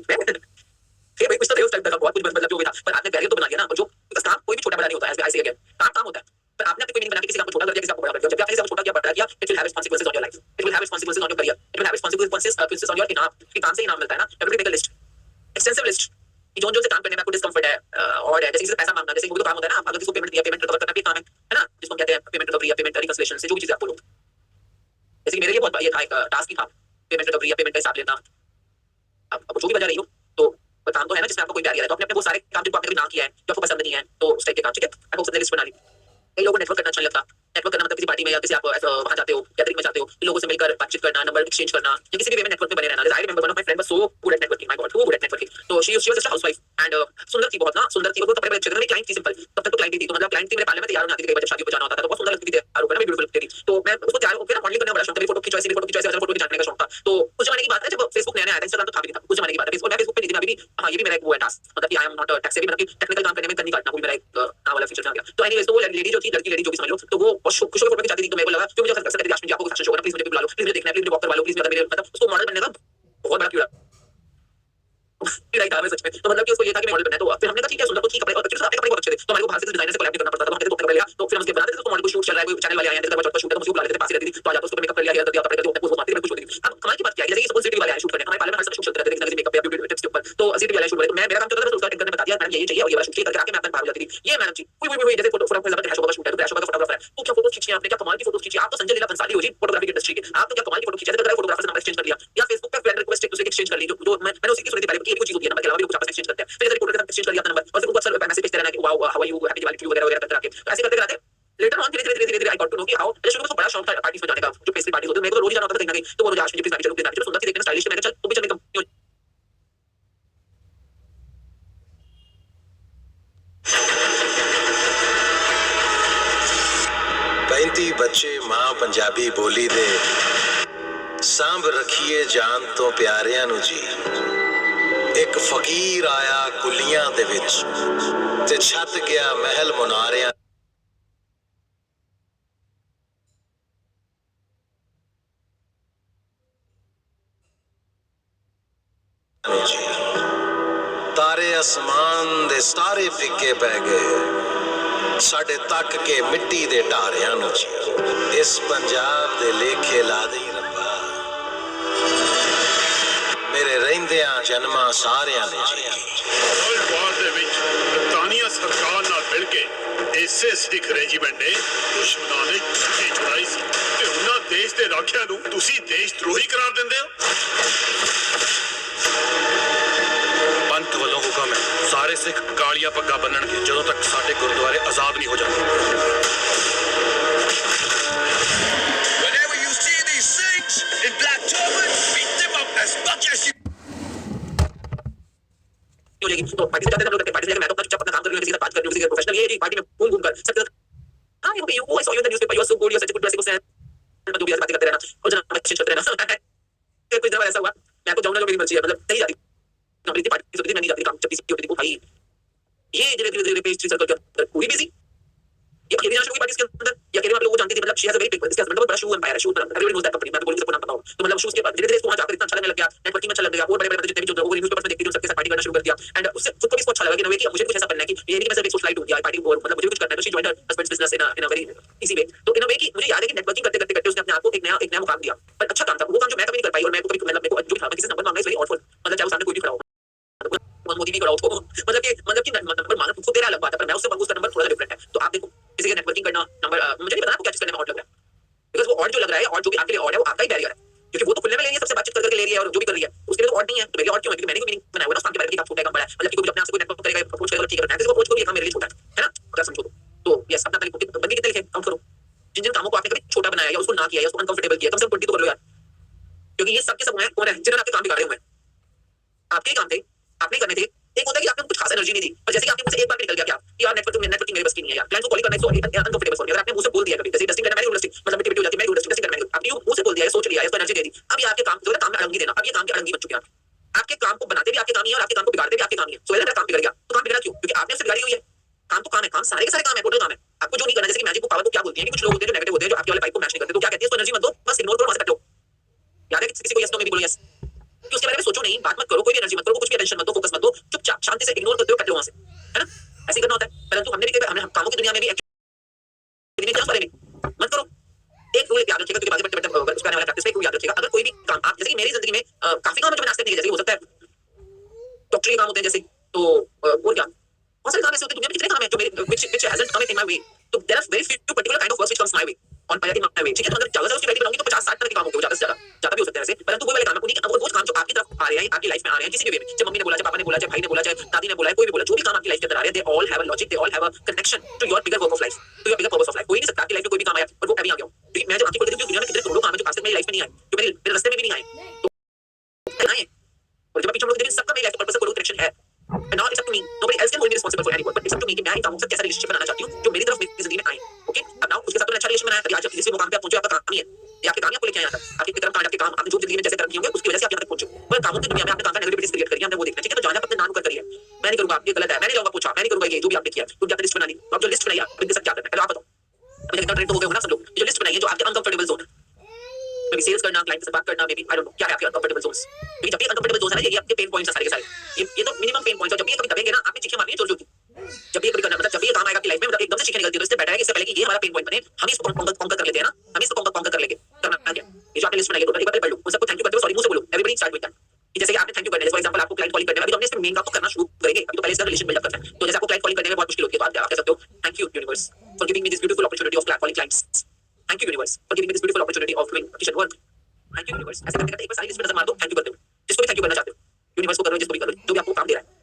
फिर भाई कुछ तो टाइप का बहुत कुछ मतलब जो भी था पर आपने बैरियर तो बना दिया ना और जो काम कोई भी छोटा बड़ा नहीं होता है ऐसे काम होता है पर आपने अपने कोई नहीं बना के किसी काम को छोटा कर दिया किसी को बड़ा कर दिया जब आपने किसी को छोटा किया बड़ा किया it will have it's consequences on your life it will have it's consequences on your career it will have it's consequences on your इनाम कि काम से इनाम मिलता है ना everybody make a list extensive list कि जो से काम करने में आपको डिस्कंफर्ट है और जैसे किसी से पैसा मांगना जैसे वो भी तो काम होता है ना आप अगर किसी को पेमेंट दिया पेमेंट रिकवर करना भी काम है ना जिसको कहते हैं पेमेंट रिकवरी या पेमेंट रिकंसिलिएशन से जो भी चीजें आपको लोग जैसे कि मेरे लिए बहुत ये था एक टास्क ही था पेमेंट रिकवरी या पेमेंट का हिसाब लेना अब जो भी बजा रही हो तो काम तो है ना जिसमें आपको कोई बैरियर है तो अपने वो सारे काम जिनको आपने कभी ना किया है जो आपको पसंद नहीं है तो उस टाइप के काम ठीक है आपको सबने लिस्ट बना ली कई लोगों को नेटवर्क करना अच्छा लगता नेटवर्क करना मतलब किसी पार्टी में या किसी आप वहां जाते हो गैदरिंग में जाते हो इन लोगों से मिलकर बातचीत करना नंबर एक्सचेंज करना या किसी भी वे में नेटवर्क में बने रहना I remember one of my friend was so good at networking my god so good at networking तो she was just a housewife and सुंदर थी बहुत ना सुंदर थी वो कपड़े बड़े अच्छे थे क्लाइंट थी सिंपल तब तक तो क्लाइंट थी तो मतलब क्लाइंट थी मेरे पाले में तैयार होने आती थी कई बार शादी पे जाना होता था तो बहुत सुंदर लगती थी तैयार होकर ना ब्यूटीफुल लगती थी तो मैं उसको तैयार होकर ना मॉडलिंग करने का बड़ा शौक था फोटो की चॉइस फोटो खिंचाने का शौक था तो कुछ जमाने की बात है जब फेसबुक नया आया था इंस्टाग्राम तो था भी नहीं था कुछ जमाने की बात है फेसबुक पे नहीं थी अभी भी हां ये भी मेरा एक वो है टास्क मतलब कि आई एम नॉट टेक सेवी मतलब कि टेक्निकल काम करने में कहीं काटना कोई मेरा एक ना वाला फीचर आ गया तो एनीवेज तो वो लेडी जो थी लड़की जो भी समझ लो तो वो खुश होकर फोटो खिंचाती थी तो मेरे को लगा कि मुझे कर सकती है राशि आपको फैशन शो करना प्लीज मुझे बुला लो प्लीज मुझे देखना है प्लीज मुझे वॉक करवा लो प्लीज मेरे मतलब उसको मॉडल बनने का बहुत बड़ा कीड़ा था सच में तो मतलब कि उसको ये था कि मॉडल बनना है तो फिर हमने कहा ठीक है सुंदर को ठीक कपड़े और अच्छे कपड़े बहुत अच्छे थे तो हमारे को बाहर से डिजाइनर से कोलैब करना पड़ता था हमने तो कपड़े लिया तो फिर हम उसके बनाते थे तो मॉडल को शूट चल रहा है कोई चैनल वाले आए हैं जैसे शूट है तो मुझे बुला लेते थे पास ही रहती थी तो आ जाता उसको मेकअप कर लिया हेयर कर दिया कपड़े कर दिया पोस्ट मारती मैं कुछ होती थी अब कमाल की बात क्या है जैसे सपोज सिटी वाले आए शूट करने हमारे पाले में हर समय शूट चलते रहते थे मेकअप या ब्यूटी टिप्स के ऊपर तो सिटी वाले शूट करे तो मैं मेरा काम चलता था उसका एडिट करने बता दिया मैडम ये चाहिए और ये वाला शूट करके आके मैं अपना बाहर हो जाती थी ये मैडम जी कोई जैसे फोटो फॉर एग्जांपल हैशोगा का शूट है तो हैशोगा का फोटोग्राफर है तो क्या फोटो खींची आपने क्या कमाल की फोटो खींची आप तो संजय लीला बंसाली हो जी फोटोग्राफी की इंडस्ट्री के आप तो क्या कमाल की फोटो खींची जैसे फोटोग्राफर से नंबर एक्सचेंज कर लिया या फेसबुक पे फ्रेंड रिक्वेस्ट एक दूसरे की एक्सचेंज कर ली जो मैंने उसी की सुनी थी पहले कि ये भी कुछ चीज होती है नंबर के अलावा भी कुछ आपस में एक्सचेंज करते हैं फिर जैसे फोटो के साथ एक्सचेंज कर लिया अपना नंबर और फिर ऊपर अक्सर मैसेज भेजते रहना कि wow how are you happy Diwali too वगैरह वगैरह करते रखे ऐसे करते करते लेटर ऑन धीरे आई गॉट टू नो कि हाउ जैसे शुरू में तो बड़ा शौक था पार्टीज में जाने का जो पेस्ट्री पार्टीज होती है मेरे को तो रोज ही जाना होता था कहीं ना कहीं तो वो रोज आज मुझे प्लीज चलो प्लीज सुंदर सी देखना स्टाइलिश मैंने चल तू भी चलने कंपनी 35 बच्चे मां पंजाबी बोली दे सांभ रखिए जान तो प्यारियां नु जी एक फकीर आया कुलियां दे विच ते छत गया महल मुनारियां नु जी तारे ਅਸਮਾਨ ਦੇ ਸਾਰੇ ਫਿੱਕੇ ਪੈ ਗਏ ਸਾਡੇ ਤੱਕ ਕੇ ਮਿੱਟੀ ਦੇ ਢਾਰਿਆਂ ਨੂੰ ਜੀ ਇਸ ਪੰਜਾਬ ਦੇ ਲੇਖੇ ਲਾ ਦੇਈ ਰੱਬਾ ਮੇਰੇ ਰਹਿੰਦਿਆਂ ਜਨਮਾਂ ਸਾਰਿਆਂ ਨੇ ਜੀ ਵਰਲਡ ਵਾਰ ਦੇ ਵਿੱਚ ਬਰਤਾਨੀਆ ਸਰਕਾਰ ਨਾਲ ਮਿਲ ਕੇ ਇਸੇ ਸਿੱਖ ਰੈਜੀਮੈਂਟ ਨੇ ਦੁਸ਼ਮਣਾਂ ਨੇ ਚਿੱਠੀ ਚੁਰਾਈ ਸੀ ਤੇ ਉਹਨਾਂ ਦੇਸ਼ ਦੇ ਰਾਖਿਆਂ ਨੂੰ ਤੁਸੀਂ ਦੇਸ਼ ਦਰੋਹੀ ਕਰਾਰ ਦਿੰਦੇ ਹੋ। ਪੰਥ ਵੱਲੋਂ ਹੁਕਮ ਹੈ ਸਾਰੇ ਸਿੱਖ ਕਾਲੀਆਂ ਪੱਗਾਂ ਬੰਨਣਗੇ ਜਦੋਂ ਤੱਕ ਸਾਡੇ ਗੁਰਦੁਆਰੇ ਆਜ਼ਾਦ ਨਹੀਂ ਹੋ ਜਾਂਦੇ। Whenever you see these Sikhs in black turbans, beat them up as much as you हो जाएगी। तो पार्टी से जाते हैं हम लोग करते हैं, पार्टी से जाके मैं तो अपना चुपचाप अपना काम कर रही हूँ, किसी से बात कर रही हूँ, किसी के प्रोफेशनल ये पार्टी में घूम घूम कर सब हाँ ये you I saw you in the newspaper you are so good you are such a good person जो भी बातें करते रहना और जना अच्छे चलते रहना कुछ दिन ऐसा हुआ मैं आपको जाऊंगा जो मेरी मर्जी है मतलब नहीं जाती कंपनी की पार्टी से मैं नहीं जाती काम जब होती थी वो भाई ये धीरे धीरे पेज सर्कल के अंदर पूरी बिजी ये अकेले शुरू हुई पार्टी के अंदर या अकेले आप लोग जानते थे मतलब she has a very big इसका मतलब बड़ा shoe empire shoe everyone knows that company मैं बोलूं सबको नाम बताओ तो मतलब शूज के बाद धीरे धीरे इसको वहां जाकर इतना अच्छा लगने लग गया नेटवर्किंग में अच्छा लग गया और बड़े-बड़े जितने भी जो वो न्यूज़पेपर में देखती थी सबके साथ पार्टी करना शुरू कर दिया एंड उससे खुद को भी इसको अच्छा लगा कि नवे कि मुझे कुछ ऐसा करना है कि ये नहीं कि मैं सिर्फ एक सोशलाइट हूं या पार्टी बोल मतलब मुझे कुछ करना है तो she joined her husband's business in a very easy way तो इन अ वे कि मुझे याद है कि नेटवर्किंग करते करते करते उसने अपने आप को एक नया मुकाम दिया पर अच्छा काम था वो काम जो मैं कभी नहीं कर पाई और मैं कभी मतलब मेरे को जो भी था किसी से नंबर मांगना इज वेरी ऑफुल मतलब चाहे वो सामने कोई भी खड़ा हो मोदी भी खड़ा हो तो मतलब कि नंबर मांगना खुद तेरा अलग बात है पर मैं उससे मांगू उसका नंबर थोड़ा डिफरेंट है तो आप देखो किसी का नेटवर्किंग करना नंबर मुझे नहीं पता आपको क्या चीज करने में ऑड लग रहा है बिकॉज वो ऑड जो लग रहा है और जो भी आपके लिए ऑड है वो आपका ही बैरियर है क्योंकि वो तो खुलने में ले रही है सबसे बातचीत करके ले रही है और जो भी कर रही है उसके लिए तो ऑड नहीं है तो मेरे लिए ऑड क्यों है क्योंकि मैंने कोई मीनिंग बनाया हुआ ना उसके बारे में छोटा काम बड़ा है मतलब कि कोई अपने आप से कोई नेटवर्क करेगा अप्रोच करेगा ठीक है किसी को अप्रोच करो ये काम मेरे लिए छोटा है ना अगर समझो तो यस अपना तरीके बंदी कितने लिखे काउंट करो जिन जिन कामों को आपने कभी छोटा बनाया या उसको ना किया या उसको अनकंफर्टेबल किया कम से कम 20 तो कर लो यार क्योंकि ये सबके सब हैं कौन है जिन्होंने आपके काम बिगाड़े हुए हैं आपके ही काम थे आपने करने थे एक होता है कि आपने कुछ खास एनर्जी नहीं दी पर जैसे कि आपने मुझसे एक बार निकल गया क्या कि यार नेटवर्किंग मेरे बस की नहीं है यार क्लाइंट को कॉल करना है सो अनकंफर्टेबल फॉर मी अगर आपने मुंह से बोल दिया कभी जैसे इंडस्ट्री करना है इंडस्ट्री मतलब एक्टिविटी हो जाती है मैं इंडस्ट्री कैसे करना है आपने मुंह से बोल दिया है सोच लिया है इसको एनर्जी दे दी अब ये आपके काम जो है काम में अड़ंगी देना अब ये काम के अड़ंगी बन चुके हैं आपके काम को बनाते भी आपके काम ही है और आपके काम को बिगाड़ते भी आपके काम ही है सो अगर काम बिगड़ गया तो काम बिगड़ा क्यों क्योंकि आपने उसे बिगाड़ी हुई है काम तो काम है काम सारे के सारे काम है टोटल काम है आपको जो नहीं करना जैसे कि मैजिक पावर को क्या बोलती है कि कुछ लोग होते हैं जो नेगेटिव होते हैं जो आपके वाले पाइप को मैच नहीं करते तो क्या कहते हैं इसको एनर्जी मत दो बस इग्नोर करो वहां से कटो याद है किसी को यस नो में भी बोलो यस कि उसके बारे में सोचो नहीं बात मत करो कोई भी एनर्जी मत करो कुछ भी अटेंशन मत दो फोकस मत दो चुपचाप शांति से इग्नोर करते हो कट लो वहां से है ना ऐसे ही करना होता है परंतु हमने भी हमने कामों की दुनिया में भी एक्चुअली बारे में मत करो एक रूल याद रखिएगा क्योंकि बातें बैठे बैठे उसका आने वाला प्रैक्टिस में एक रूल याद रखिएगा अगर कोई भी काम आप जैसे कि मेरी जिंदगी में काफी काम जो नाश्ते नहीं जैसे हो सकता है डॉक्टरी काम होते हैं जैसे तो और क्या बहुत सारे काम ऐसे होते हैं दुनिया में कितने काम है जो मेरे which hasn't come in my way तो there are very few particular kind of works which comes my way on my way ठीक है तो अगर ज्यादा से उसकी वैरायटी बनाऊंगी तो 50-60 तरह के काम होंगे ज्यादा से ज्यादा भी हो सकते हैं वैसे परंतु वो वाले काम है उन्हीं वो काम जो आपकी तरफ आ रहे हैं आपकी लाइफ में आ रहे हैं किसी भी वे में चाहे मम्मी ने बोला चाहे पापा ने बोला चाहे भाई ने बोला चाहे दादी ने बोला कोई भी बोला जो भी काम आपकी लाइफ के अंदर आ रहे हैं they all have a logic they all have a connection to your bigger work of life to your bigger purpose of life कोई नहीं सकता आपकी लाइफ में कोई भी काम आया और वो अभी आ गया क्योंकि मैं जब आपकी बोलती हूँ दुनिया में कितने करोड़ों काम है जो खासकर मेरी लाइफ में नहीं आए जो मेरे रास्ते में भी नहीं आए तो आए और जब पीछे हम लोग देखते हैं सबका मेरी लाइफ का पर्पस कोई कनेक्शन है and now it's up to me nobody else can hold me responsible for anyone but it's up to me कि मैं इन कामों के साथ कैसा रिलेशनशिप बनाना चाहती हूँ जो मेरी तरफ मेरी जिंदगी में आए ओके अब नाउ उसके साथ तो अच्छा रिलेशन बनाया आज जिस मुकाम पे आप पहुंचे आपका काम ही है ये आपके काम ही आपको लेके आया था आपकी तरफ आपके काम आपने जो जिंदगी में जैसे कर्म किए होंगे उसकी वजह से आप यहाँ तक पहुंचे पर कामों की दुनिया में आपने काम का नेगेटिविटीज क्रिएट करी हमने वो देखना ठीक है तो जाना अपने नाम कर करिए मैं नहीं करूंगा ये गलत है मैं नहीं जाऊंगा पूछा मैं नहीं करूंगा ये जो भी आपने किया तो जाकर लिस्ट बनानी तो आप जो लिस्ट बनाइए इनके साथ क्या करना है पहले आप बताओ अभी तक ट्रेंड हो गए हो ना सब लोग जो लिस्ट बनाइए जो आपके अनकंफर्टेबल जोन है मे बी सेल्स करना क्लाइंट से बात करना maybe I don't know क्या है आपके अनकंफर्टेबल जोन्स क्योंकि जब भी अनकंफर्टेबल जोन है ना ये आपके पेन पॉइंट्स हैं सारे के सारे ये तो मिनिमम पेन पॉइंट्स है जब भी कभी दबेंगे ना आपने चीखें मारनी है जोर जोर की जब ये कभी करना मतलब जब ये काम आएगा आपकी लाइफ में मतलब एकदम से चीखें निकलती है तो इससे बेटर है कि इससे पहले कि ये हमारा पेन पॉइंट बने हम इसको कॉन्कर कर लेते हैं ना हम इसको कॉन्कर कर लेंगे करना क्या ये जो आपने लिस्ट बनाई है टोटल एक बार पढ़ लो उन सबको थैंक यू करते हो सॉरी मुंह से बोलो एवरीबॉडी स्टार्ट विद दैट जैसे कि आपने थैंक यू करना है फॉर एग्जांपल आपको क्लाइंट कॉलिंग करने में अभी तो हमने इसमें मेन काम तो करना शुरू करेंगे अभी तो पहले इसका रिलेशन बिल्ड अप करना है तो जैसे आपको क्लाइंट कॉलिंग करने में बहुत मुश्किल होती है तो आप कह सकते हो thank you universe for giving me this beautiful opportunity of calling clients thank you universe for giving me this beautiful opportunity of doing kitchen work thank you universe ऐसे करते करते एक बार सारी लिस्ट में नजर मार दो थैंक यू करते हो जिसको भी थैंक यू करना चाहते हो यूनिवर्स को करो जिसको भी करो जो भी आपको काम दे रहा है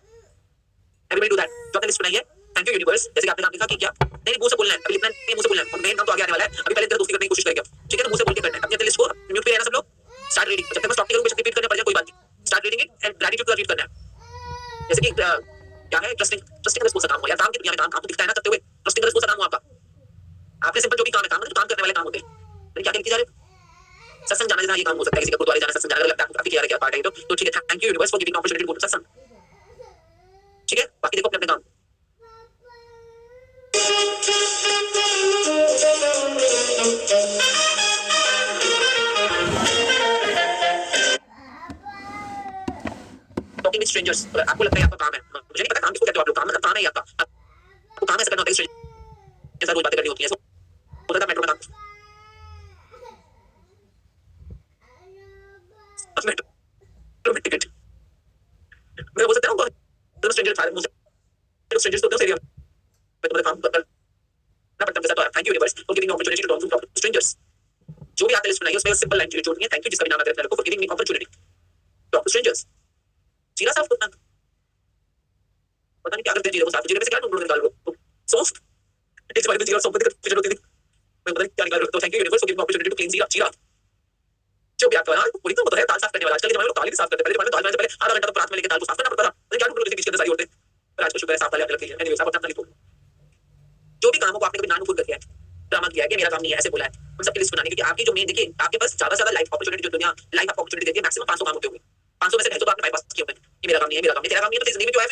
एवरीबॉडी डू दैट जो आपने लिस्ट बनाई है थैंक यू यूनिवर्स जैसे कि आपने काम लिखा कि क्या नहीं मुंह से बोलना है अभी लिखना नहीं मुंह से बोलना है और मेन काम तो आगे आने वाला है अभी पहले तेरा दोस्ती करने की कोशिश करेंगे ठीक है तो मुंह से बोल के करना है अपनी लिस्ट को म्यूट पे रहना सब लोग स्टार्ट रीडिंग जब तक मैं स्टॉप नहीं करूंगा रिपीट करने पड़ जाए कोई बात नहीं start reading it and gratitude का रीड करना है जैसे कि क्या है ट्रस्टिंग रिस्पॉन्स का काम हो या काम की दुनिया में काम तो दिखता है ना करते हुए ट्रस्टिंग रिस्पॉन्स का काम हो आपका आपने सिंपल जो भी काम है काम करने वाले काम होते हैं क्या लिखते जा रहे सत्संग जाना ये काम हो सकता है किसी का गुरुद्वारे जाना सत्संग जाना लगता है आपकी क्या पार्ट है तो ठीक है thank you universe for giving opportunity to go to satsang ठीक है बाकी देखो अपने काम टॉकिंग विद स्ट्रेंजर्स। आपको लगता है आपका काम है, मुझे नहीं पता काम किसको कहते हो आप लोग, काम मतलब काम है ये आपका, आपको काम ऐसा करना होता है स्ट्रेंजर के साथ रोज बातें करनी होती है। होता था मेट्रो में काम, मेट्रो में टिकट मैं बोल सकता हूँ तो स्ट्रेंजर था, मुझे स्ट्रेंजर्स होते हैं उस एरिया में, तो काम करना पड़ता है। तो thank you universe for giving me opportunity to talk to strangers. जो भी आते लिस्ट बनाइए उसमें सिंपल लाइन जोड़नी है, थैंक यू जिसका भी नाम आता है मेरे को for giving me opportunity talk to strangers. जीरा साफ करना, पता नहीं क्या करते हैं जीरे को साफ, जीरे में से क्या ढूंढ निकाल लो, सौंफ इस बारे में जीरा सौंफ की फिजर होती थी, मैं पता नहीं क्या निकाल रहा हूं। तो thank you universe for giving me opportunity to clean jeera. जीरा जो भी आता है पूरी तो पता है दाल साफ करने वाला, आजकल के जमाने में दाल ही साफ करते, पहले जमाने में दाल बनाने से पहले आधा घंटा तो रात में लेके दाल को साफ करना पड़ता था, तो क्या ढूंढ रही थी किसके अंदर सारी औरतें, पर आज को शुक्र है साफ दाल आने लग गई है। एनीवेज आप अपना लिखो, जो भी काम को आपने कभी नानुफुर कर किया है, ड्रामा किया है कि मेरा काम नहीं है, ऐसे बोला है, उन सबकी लिस्ट बनाने की। आपकी जो मेन देखिए आपके पास ज्यादा से ज्यादा लाइफ अपॉर्चुनिटी जो दुनिया लाइफ अपॉर्चुनिटी देती है मैक्सिमम 500 काम होते होंगे, 500 में से तो आपने बाईपास किए होंगे, ये मेरा काम नहीं है, मेरा काम नहीं, तेरा काम नहीं है, तो जिंदगी में जो है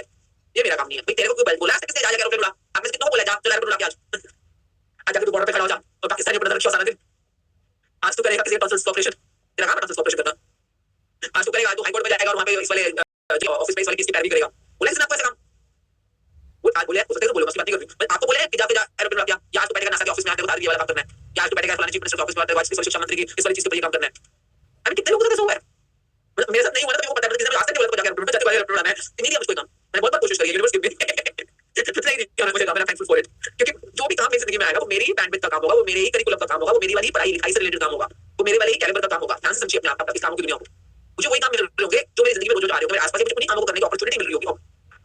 ये मेरा काम नहीं है भाई। तेरे को कोई बोला ऐसे किसने जा जाकर बोला, आपने कितना बोला जा चल एयरपोर्ट उड़ा के आज जाके तू बॉर्डर पे खड़ा हो जा और पाकिस्तानी अपना रखियो सारा दिन। आज तो करेगा किसी टॉन्सिल्स ऑपरेशन, तेरा काम है टॉन्सिल्स ऑपरेशन करना। आज तो करेगा तो हाई कोर्ट में जाएगा और वहां पे इस वाले ऑफिस में इस वाले केस की पैरवी करेगा। बोला इसने आपको ऐसा काम, वो आज बोले हो सकता है तो बोलो, मसली बात नहीं कर रही, मैं आपको बोले कि जाके जा एयरपोर्ट उड़ा के, या आज तो बैठेगा नासा के ऑफिस में आके उतार ये वाला काम करना है, या आज तो बैठेगा फलाने चीफ मिनिस्टर ऑफिस में आके वाइस शिक्षा मंत्री की इस वाली चीज पे ये काम करना है। अभी कितने लोगों का ऐसा हुआ है, मतलब मेरे साथ नहीं हुआ था, मेरे को पता है, किसी ने लास्ट टाइम बोला जाके एयरपोर्ट में जाके वाले एयरपोर्ट उड़ाना है, नहीं दिया मुझको काम, मैंने बहुत बार कोशिश करी है, यूनिवर्स गिव मी कितना ही क्या मुझे काम है, थैंकफुल फॉर इट, क्योंकि जो भी काम मेरी जिंदगी में आएगा वो मेरी ही बैंडविड्थ का काम होगा, वो मेरे ही करिकुलम का काम होगा, वो मेरी वाली पढ़ाई लिखाई से रिलेटेड काम होगा, वो मेरे वाले ही कैलिबर का काम होगा। ध्यान से समझिए अपने आप इस कामों की दुनिया को, मुझे वही काम मिल रहे होंगे जो मेरी जिंदगी में रोज आ रहे होंगे, मेरे आसपास मुझे उन्हीं कामों को करने की अपॉर्चुनिटी मिल रही होगी।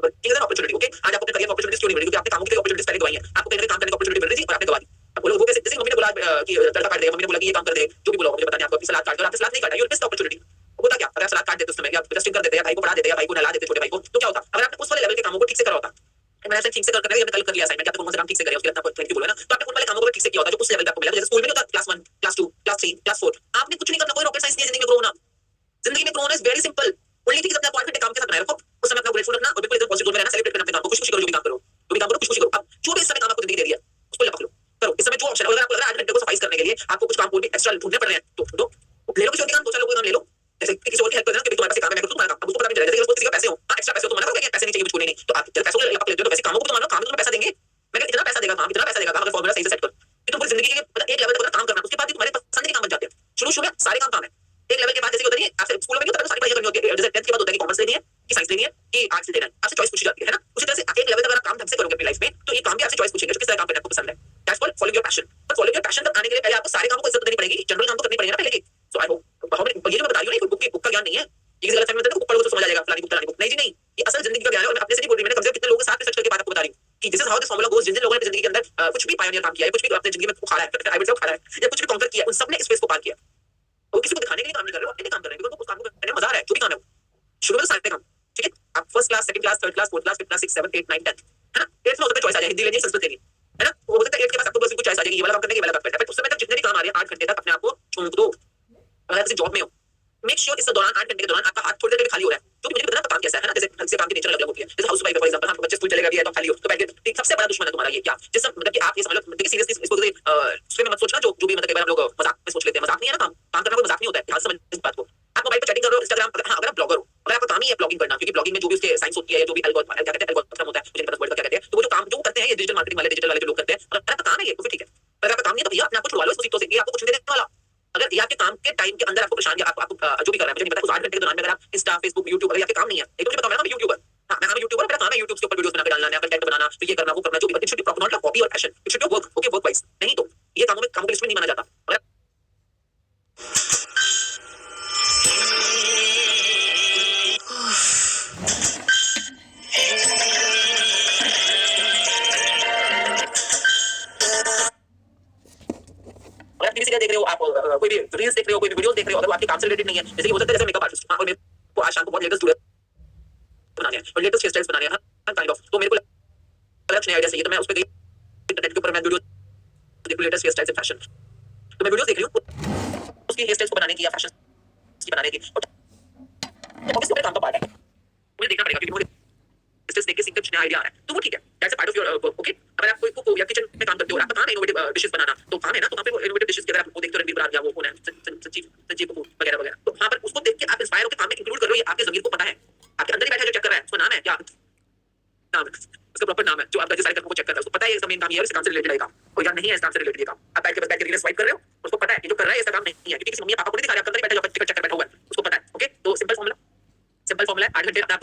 ठीक है ना, अपॉर्चुनिटी ओके। आज आपको अपने करियर अपॉर्चुनिटीज क्यों नहीं मिल रही, क्योंकि आपने कामों के लिए अपॉर्चुनिटीज पहले गवाई है, आपको कहीं काम करने की अपॉर्चुनिटी मिल रही थी और आपने गवा दी। अब बोलो वो कैसे, जैसे मम्मी ने बोला कि तड़का काट दे, मम्मी ने बोला कि ये काम कर दे, जो भी बोला मुझे पता नहीं, आपको अपनी सलाद काट दो, आपने सलाद नहीं काटा, यू मिस्ड अपॉर्चुनिटी। होता क्या, अगर सलाद काट देते उस समय या जस्टिंग कर देते या भाई को पढ़ा देते या भाई को नहला देते छोटे भाई को, तो क्या होता, अगर आपने उस वाले लेवल के कामों को ठीक से करा होता, मैंने ऐसे ठीक से करके मैंने कल कर लिया असाइनमेंट, या तो कौन सा काम ठीक से करे उसके लिए आपको थैंक यू बोलो ना, तो आपने उन वाले कामों को ठीक से किया होता जो उस लेवल पे आपको मिला, जैसे स्कूल में नहीं होता क्लास 1 क्लास 2 क्लास 3 क्लास 4, आपने कुछ नहीं करना, कोई रॉकेट साइंस नहीं है जिंदगी में ग्रो होना। जिंदगी में ग्रो होना is very simple, only thing अपने आप को काम के साथ बनाए रखो, उस समय अपना ग्रेटफुल रखना और बिल्कुल एकदम पॉजिटिव में रहना, सेलिब्रेट करना अपने काम को, खुशी-खुशी करो, जो भी काम करो, जो भी काम करो खुशी-खुशी करो। अब जो भी इस समय काम आपको जिंदगी दे रही है उसको लपक लो, करो। इस समय जो ऑप्शन अगर आपको लग रहा है 8 घंटे को सफाई करने के लिए आपको कुछ काम और भी एक्स्ट्रा ढूंढने पड़ रहे हैं, तो ढूंढो, ले लो किसी और के काम, 2-4 लोगों के काम ले लो, जैसे किसी और की हेल्प कर देना कि तुम्हारे पास काम है, मैं करूं तुम्हारा काम, अब उसको पता नहीं चलेगा, जैसे उसको किसी का पैसे हो, हां एक्स्ट्रा पैसे हो तो मना करोगे, पैसे नहीं चाहिए मुझको, नहीं तो आप जब पैसों को लपक लेते हो तो वैसे कामों को तो मानो, काम में तुम्हें पैसा देंगे, मैं कहता इतना पैसा देगा काम, इतना पैसा देगा काम, अगर फॉर्मूला सही से सेट कर कि तुम पूरी जिंदगी के एक लेवल तक काम करना, उसके बाद भी तुम्हारे पसंद के काम बन जाते हैं। शुरू में सारे काम है, एक लेवल के बाद जैसे होता नहीं है, आपसे स्कूल में भी होता है, सारी पढ़ाई करनी होती है, जैसे 10th के बाद होता है कि कॉमर्स लेनी है कि साइंस लेनी है कि आर्ट्स लेना है, आपसे चॉइस पूछी जाती है ना। उसी तरह से एक लेवल तक अगर आप काम ढंग से करोगे अपनी लाइफ में तो ये काम भी आपसे चॉइस पूछेंगे जो किस तरह काम करना आपको पसंद है। That's called following your passion. पर फॉलोइंग योर पैशन तक आने के लिए पहले आपको सारे कामों को इज्जत देनी पड़ेगी, जनरल काम तो करनी पड़ेगी ना पहले की। सो आई होप हम ये जो मैं बता रही हूं ना, बुक का ज्ञान नहीं है, ये किसी गलत फहमी में बुक पढ़ोगे तो समझ आ जाएगा फलानी बुक फलानी बुक, नहीं जी नहीं, ये असल जिंदगी का ज्ञान है। और मैं अपने से नहीं बोल रही, मैंने कम से कम कितने लोगों के साथ रिसर्च करके बात आपको बता रही हूं कि this is how this formula goes. जिन लोगों ने जिंदगी के अंदर कुछ भी पायोनियर काम किया है, कुछ भी अपनी जिंदगी में उखाड़ा है, आई विल से उखाड़ा है या कुछ भी कॉन्कर किया है, उन सबने स्पेस को पार किया। वो किसी को दिखाने के लिए काम नहीं कर रहे हो, अपने लिए काम कर रहे हैं, बिकॉज़ उस काम को करने में मजा आ रहा है, जो भी काम है वो शुरू में तो सारे काम ठीक है। आप first class, second class, third class, fourth class, fifth class, 6, 7, 8, 9, 10 है ना। 8th में होता है चॉइस आ जाए, हिंदी लेनी है, संस्कृत लेनी है ना। वो होता है 8th के पास आपको बस कुछ चॉइस आ जाएगी, ये वाला काम करने के, ये वाला काम करना है। उस समय तक जितने भी काम आ रहे हैं 8 घंटे तक अपने आप को छोड़ दो। अगर किसी जॉब में हो, मेक श्योर इस दौरान 8 घंटे के दौरान आपका हाथ थोड़ी देर खाली हो रहा है, क्योंकि मुझे पता है काम कैसा है ना, जैसे काम की नेचर अलग होती है। जैसे हाउस वाइफ फॉर एग्जांपल, आपके बच्चे स्कूल चले गए तो खाली हो तो बैठ के, सबसे बड़ा दुश्मन है तुम्हारा ये क्या, जिस मतलब कि आप ये समझ लो, देखिए सीरियसली इसको उसमें मत सोचना जो भी मतलब कई बार हम लोग मजाक में सोच लेते हैं, मजाक नहीं है ना, काम करना कोई मजाक नहीं होता है। ध्यान से समझ इस बात को। आप मोबाइल पर चैटिंग कर रहे हो, इंस्टाग्राम, अगर आप ब्लॉगर हो, अगर आपका काम ही है ब्लॉगिंग करना, क्योंकि ब्लॉगिंग में जो भी उसके साइंस होती है, जो भी एल्गोरिथम क्या कहते हैं, एल्गोरिथम होता है, मुझे नहीं पता वर्ड का क्या कहते हैं, तो वो जो काम जो करते हैं ये डिजिटल मार्केटिंग वाले, डिजिटल वाले जो लोग करते हैं, अगर आपका काम है ये तो फिर ठीक है। अगर आपका काम नहीं है तो भैया अपने आप को छुड़वा लो इस सीटों से, ये आपको कुछ नहीं देने वाला। अगर ये आपके काम के टाइम के अंदर आपको परेशान, या आपको जो भी कर रहा है मुझे नहीं पता, उस 8 घंटे के दौरान में अगर आप इंस्टा, फेसबुक, यूट्यूब, अगर आपके काम नहीं है, एक तो मुझे पता है ना मैं यूट्यूबर, हां मैं यूट्यूबर, मेरा काम है यूट्यूब के ऊपर वीडियोस बना के डालना है, कंटेंट बनाना, तो ये करना वो करना, जो भी, it should be proper, not hobby और passion, it should be work, okay work wise, नहीं तो ये कामों की लिस्ट में नहीं माना जाता। अगर टीवी सीरियल देख रहे हो, आप कोई भी रील्स देख रहे हो, कोई भी वीडियोस देख रहे हो, अगर वो आपके काम से रिलेटेड नहीं है, जैसे कि हो सकता है जैसे मेकअप आर्टिस्ट, और मेरे को आज शाम को बहुत लेटेस्ट वीडियो बनाने हैं और लेटेस्ट हेयर स्टाइल्स बनाने हैं काइंड ऑफ, तो मेरे को लगा नया आइडिया चाहिए, तो मैं उस पे गई इंटरनेट के ऊपर, मैं वीडियो देखूं latest hair styles in fashion, तो मैं वीडियोस देख रही हूं उसकी हेयर स्टाइल्स को बनाने की या फैशन की बनाने की, ऑब्वियसली मेरे काम का पार्ट है, मुझे देखना पड़ेगा क्योंकि मुझे स्टाइल्स देख के सीख के नया आइडिया आ रहा है, तो वो ठीक है, that's a part of your work, okay. अगर आप कोई कुक हो या किचन में काम करते हो, आपका काम है इनोवेटिव डिशेस बनाना, तो काम है ना, तो वहां पे वो इनोवेटिव डिशेस के अगर आप वो देखते हो, रणबीर बरार या वो कौन है, संजीव कपूर वगैरह वगैरह, तो वहां पर उसको देख के आप इंस्पायर होकर काम में इंक्लूड कर रहे हो, ये आपके ज़मीर को पता है, आपके अंदर ही बैठा जो चेक कर रहा है सारे आप करके बैठे, जो टिकट चेक कर बैठा हुआ है उसको पता है। ओके, तो सिंपल फॉर्मूला है 8 घंटे अपने आप